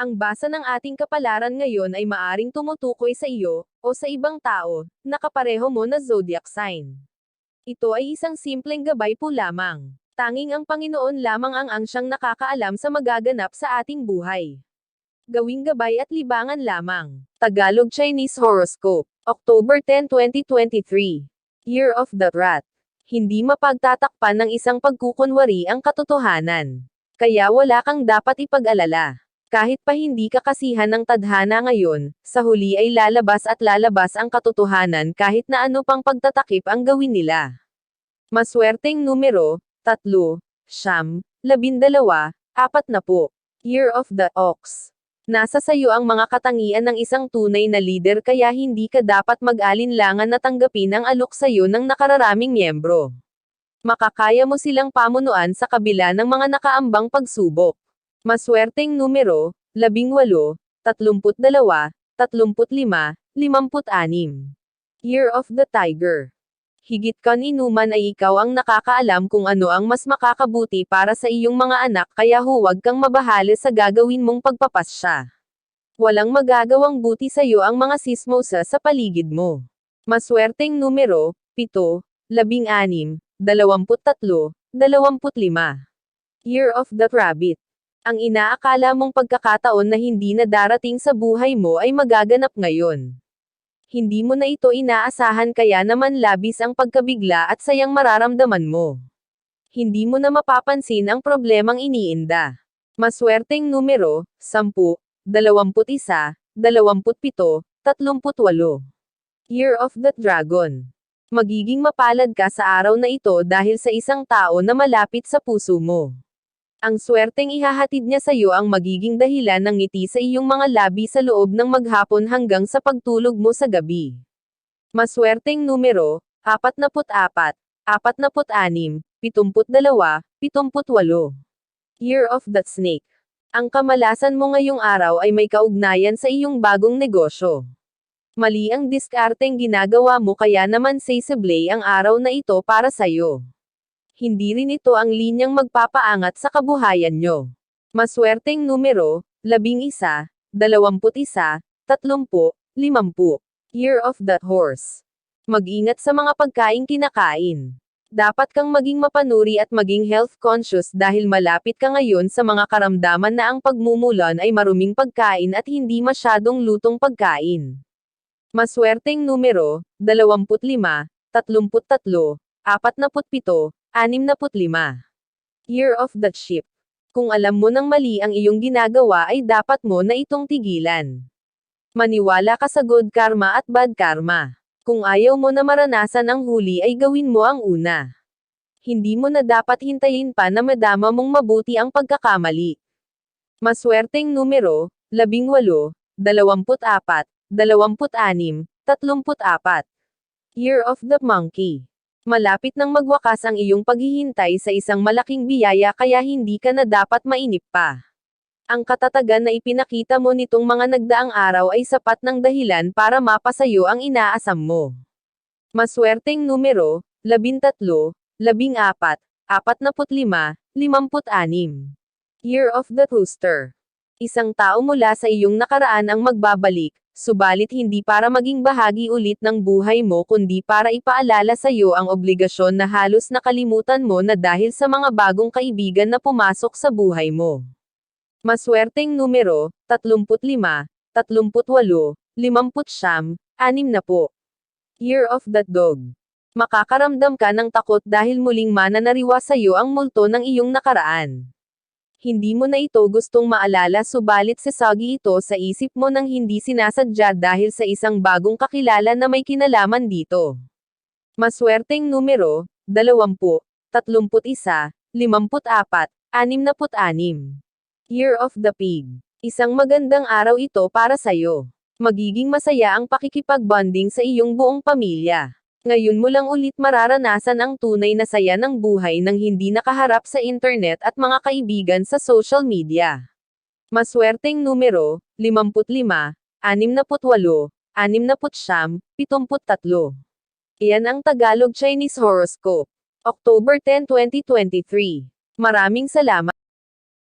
Ang basa ng ating kapalaran ngayon ay maaring tumutukoy sa iyo, o sa ibang tao, na kapareho mo na zodiac sign. Ito ay isang simpleng gabay po lamang. Tanging ang Panginoon lamang ang siyang nakakaalam sa magaganap sa ating buhay. Gawing gabay at libangan lamang. Tagalog Chinese Horoscope. October 10, 2023. Year of the Rat. Hindi mapagtatakpan ng isang pagkukunwari ang katotohanan. Kaya wala kang dapat ipag-alala. Kahit pa hindi ka kasihan ng tadhana ngayon, sa huli ay lalabas ang katotohanan kahit na ano pang pagtatakip ang gawin nila. Maswerteng numero, 3, 9, 12, 40. Year of the Ox. Nasa sayo ang mga katangian ng isang tunay na leader kaya hindi ka dapat mag-alinlangan na tanggapin ang alok sayo ng nakararaming miyembro. Makakaya mo silang pamunuan sa kabila ng mga nakaambang pagsubok. Maswerteng numero, 18, 32, 35, 56. Year of the Tiger. Higit kaninuman ay ikaw ang nakakaalam kung ano ang mas makakabuti para sa iyong mga anak kaya huwag kang mabahali sa gagawin mong pagpapasya. Walang magagawang buti sa iyo ang mga sismosa sa paligid mo. Maswerteng numero, 7, 16, 23, 25. Year of the Rabbit. Ang inaakala mong pagkakataon na hindi na darating sa buhay mo ay magaganap ngayon. Hindi mo na ito inaasahan kaya naman labis ang pagkabigla at sayang mararamdaman mo. Hindi mo na mapapansin ang problemang iniinda. Maswerteng numero, 10, 21, 27, 38. Year of the Dragon. Magiging mapalad ka sa araw na ito dahil sa isang tao na malapit sa puso mo. Ang swerteng ihahatid niya sa iyo ang magiging dahilan ng ngiti sa iyong mga labi sa loob ng maghapon hanggang sa pagtulog mo sa gabi. Maswerteng numero, 44, 46, 72, 78. Year of the Snake. Ang kamalasan mo ngayong araw ay may kaugnayan sa iyong bagong negosyo. Mali ang diskarteng ginagawa mo kaya naman sensible ang araw na ito para sa iyo. Hindi rin ito ang linyang magpapaangat sa kabuhayan nyo. Maswerteng numero, 11, 21, 30, 50. Year of the Horse. Mag-ingat sa mga pagkaing kinakain. Dapat kang maging mapanuri at maging health conscious dahil malapit ka ngayon sa mga karamdaman na ang pagmumulan ay maruming pagkain at hindi masyadong lutong pagkain. Maswerteng numero, 25, 33, 47, 65. Year of the Sheep. Kung alam mo nang mali ang iyong ginagawa ay dapat mo na itong tigilan. Maniwala ka sa good karma at bad karma. Kung ayaw mo na maranasan ang huli ay gawin mo ang una. Hindi mo na dapat hintayin pa na madama mong mabuti ang pagkakamali. Maswerteng numero, 18, 24, 26, 34. Year of the Monkey. Malapit nang magwakas ang iyong paghihintay sa isang malaking biyaya kaya hindi ka na dapat mainip pa. Ang katatagan na ipinakita mo nitong mga nagdaang araw ay sapat ng dahilan para mapasayo ang inaasam mo. Maswerteng numero, 13, 14, 45, 56. Year of the Rooster. Isang tao mula sa iyong nakaraan ang magbabalik, subalit hindi para maging bahagi ulit ng buhay mo kundi para ipaalala sa iyo ang obligasyon na halos nakalimutan mo na dahil sa mga bagong kaibigan na pumasok sa buhay mo. Maswerteng numero, 35, 38, 50, 60. Year of the Dog. Makakaramdam ka ng takot dahil muling mananariwa sa iyo ang multo ng iyong nakaraan. Hindi mo na ito gustong maalala subalit sasagi ito sa isip mo nang hindi sinasadya dahil sa isang bagong kakilala na may kinalaman dito. Maswerteng numero, 20, 31, 54, 66. Year of the Pig. Isang magandang araw ito para sa'yo. Magiging masaya ang pakikipagbonding sa iyong buong pamilya. Ngayon mo lang ulit mararanasan ang tunay na saya ng buhay nang hindi nakaharap sa internet at mga kaibigan sa social media. Maswerteng numero, 55, 68, 69, 73. Iyan ang Tagalog Chinese Horoscope. October 10, 2023. Maraming salamat.